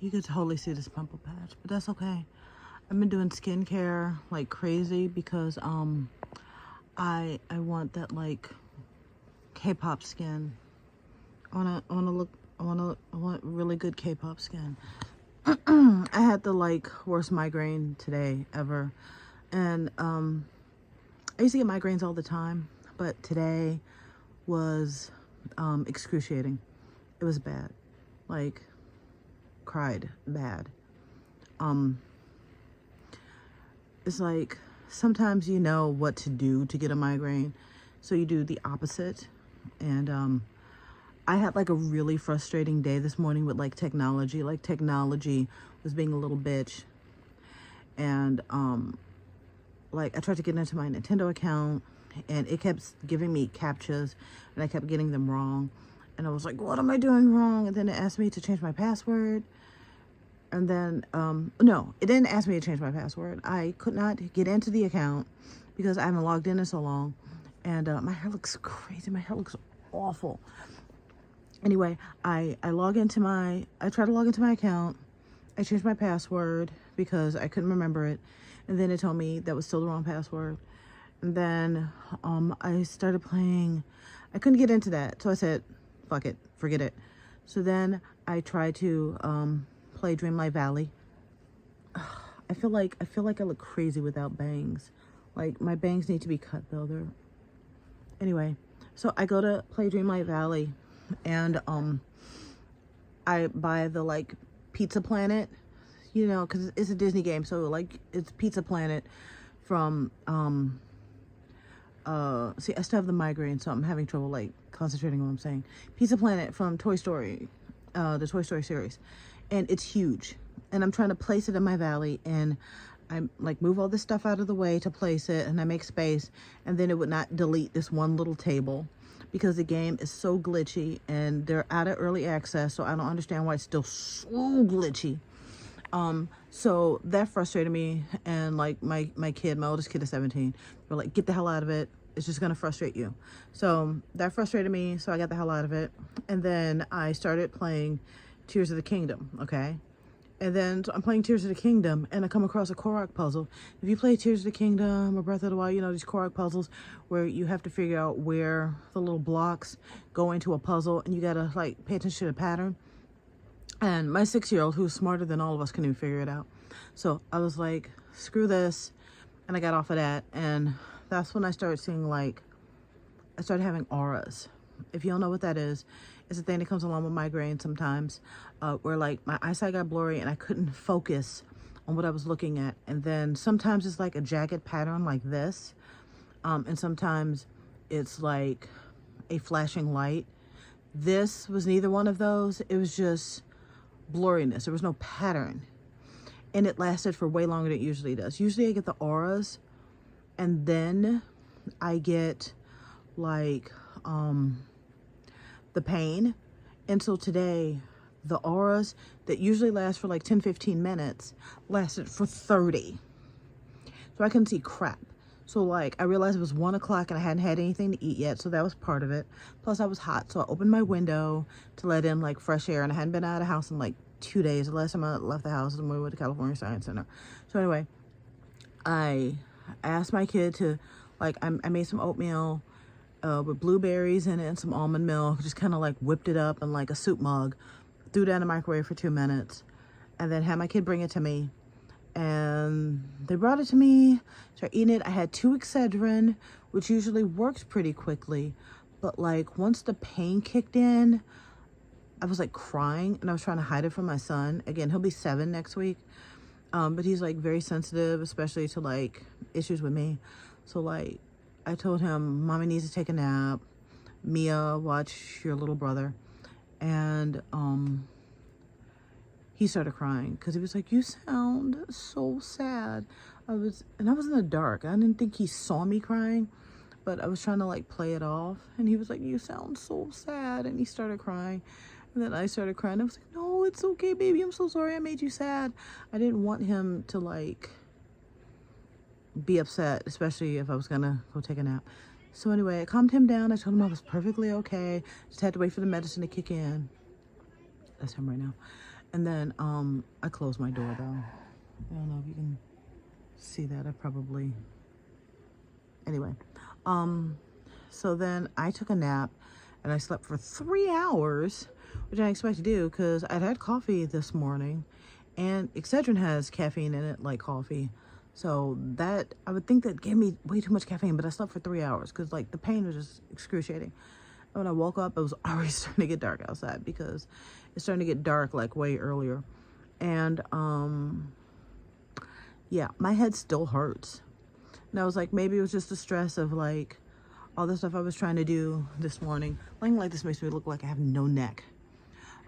You could totally see this pimple patch, but that's okay. I've been doing skincare like crazy because I want that like K-pop skin. I want really good K-pop skin. I had the like worst migraine today ever, and I used to get migraines all the time, but today was excruciating. It was bad, like cried bad. It's like sometimes you know what to do to get a migraine, so you do the opposite. And I had like a really frustrating day this morning with like technology. Like technology was being a little bitch, and like I tried to get into my Nintendo account, and it kept giving me captchas, and I kept getting them wrong. And I was like, what am I doing wrong? And then it asked me to change my password. And then, no, it didn't ask me to change my password. I could not get into the account because I haven't logged in so long. And my hair looks crazy. My hair looks awful. Anyway, I try to log into my account. I changed my password because I couldn't remember it. And then it told me that was still the wrong password. And then I started playing. I couldn't get into that. So I said, fuck it, forget it. So then I tried to play Dreamlight Valley. I feel like I look crazy without bangs. Like my bangs need to be cut though. Anyway, so I go to play Dreamlight Valley, and I buy the like Pizza Planet, you know, because it's a Disney game, so like it's Pizza Planet from see, I still have the migraine, so I'm having trouble like concentrating on what I'm saying. Pizza Planet from Toy Story, the Toy Story series, and it's huge. And I'm trying to place it in my valley, and I like move all this stuff out of the way to place it, and I make space, and then it would not delete this one little table because the game is so glitchy, and they're out of early access, so I don't understand why it's still so glitchy. So that frustrated me, and like my oldest kid is 17. They're like, get the hell out of it. It's just gonna frustrate you. So that frustrated me, so I got the hell out of it. And then I started playing Tears of the Kingdom, okay? And then so I'm playing Tears of the Kingdom, and I come across a Korok puzzle. If you play Tears of the Kingdom or Breath of the Wild, you know these Korok puzzles where you have to figure out where the little blocks go into a puzzle, and you gotta like pay attention to the pattern. And my 6-year-old, who's smarter than all of us, couldn't even figure it out. So I was like, screw this. And I got off of that. And that's when I started seeing, like, I started having auras. If you don't know what that is, it's a thing that comes along with migraine sometimes, where, like, my eyesight got blurry and I couldn't focus on what I was looking at. And then sometimes it's like a jagged pattern like this. And sometimes it's like a flashing light. This was neither one of those. It was just blurriness. There was no pattern, and it lasted for way longer than it usually does. Usually I get the auras, and then I get like the pain. And so today the auras that usually last for like 10-15 minutes lasted for 30, so I couldn't see crap. So like I realized it was 1 o'clock and I hadn't had anything to eat yet, so that was part of it. Plus I was hot, so I opened my window to let in like fresh air, and I hadn't been out of the house in like 2 days. The last time I left the house was when we went to California Science Center. So anyway, I asked my kid to like I made some oatmeal with blueberries in it and some almond milk. Just kind of like whipped it up in like a soup mug, threw that in the microwave for 2 minutes, and then had my kid bring it to me. And they brought it to me, started eating it. I had 2 Excedrin, which usually works pretty quickly, but like once the pain kicked in, I was like crying, and I was trying to hide it from my son. Again, he'll be 7 next week, but he's like very sensitive, especially to like issues with me. So like I told him, mommy needs to take a nap, Mia, watch your little brother. And he started crying because he was like, you sound so sad. I was in the dark. I didn't think he saw me crying, but I was trying to like play it off. And he was like, you sound so sad. And he started crying. And then I started crying. I was like, no, it's okay, baby. I'm so sorry I made you sad. I didn't want him to like be upset, especially if I was gonna go take a nap. So anyway, I calmed him down. I told him I was perfectly okay. Just had to wait for the medicine to kick in. That's him right now. And then I closed my door though. I don't know if you can see that. I probably, anyway. So then I took a nap and I slept for 3 hours, which I didn't expect to do because I'd had coffee this morning, and Excedrin has caffeine in it, like coffee. So that, I would think that gave me way too much caffeine, but I slept for 3 hours because like the pain was just excruciating. And when I woke up, it was already starting to get dark outside because it's starting to get dark like way earlier. And yeah, my head still hurts. And I was like, maybe it was just the stress of like all the stuff I was trying to do this morning. Laying like this makes me look like I have no neck.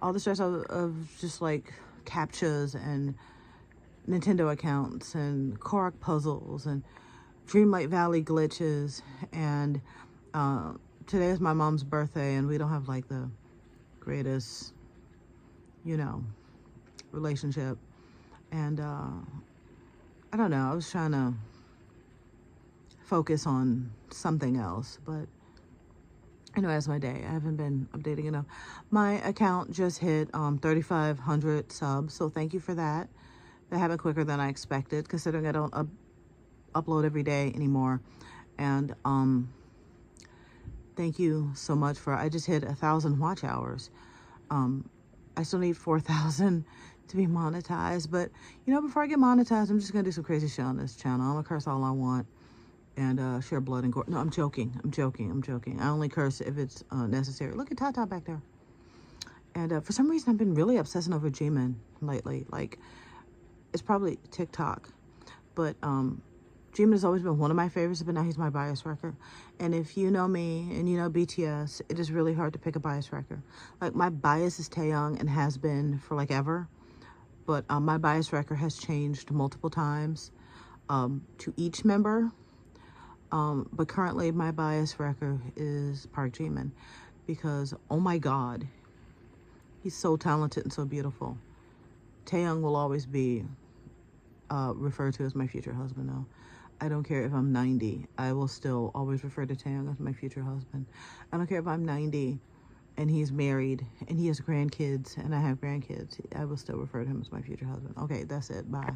All the stress of just like CAPTCHAs and Nintendo accounts and Korok puzzles and Dreamlight Valley glitches. And today is my mom's birthday, and we don't have like the greatest, you know, relationship. And I don't know, I was trying to focus on something else, but anyway, that's my day. I haven't been updating enough. My account just hit 3,500 subs, so thank you for that. That happened quicker than I expected, considering I don't upload every day anymore. And thank you so much for, I just hit 1,000 watch hours. I still need 4,000 to be monetized, but you know, before I get monetized, I'm just gonna do some crazy shit on this channel. I'm gonna curse all I want and share blood and gore. No, I'm joking. I only curse if it's necessary. Look at Tata back there. And for some reason, I've been really obsessing over G-Man lately. Like, it's probably TikTok, but G-Man has always been one of my favorites, but now he's my bias wrecker. And if you know me and you know BTS, it is really hard to pick a bias wrecker. Like, my bias is Taeyong and has been for like ever, but my bias wrecker has changed multiple times to each member. But currently my bias wrecker is Park Ji-min because, oh my God, he's so talented and so beautiful. Taeyong will always be referred to as my future husband though. I don't care if I'm 90. I will still always refer to Taeyong as my future husband. I don't care if I'm 90 and he's married and he has grandkids and I have grandkids. I will still refer to him as my future husband. Okay, that's it. Bye.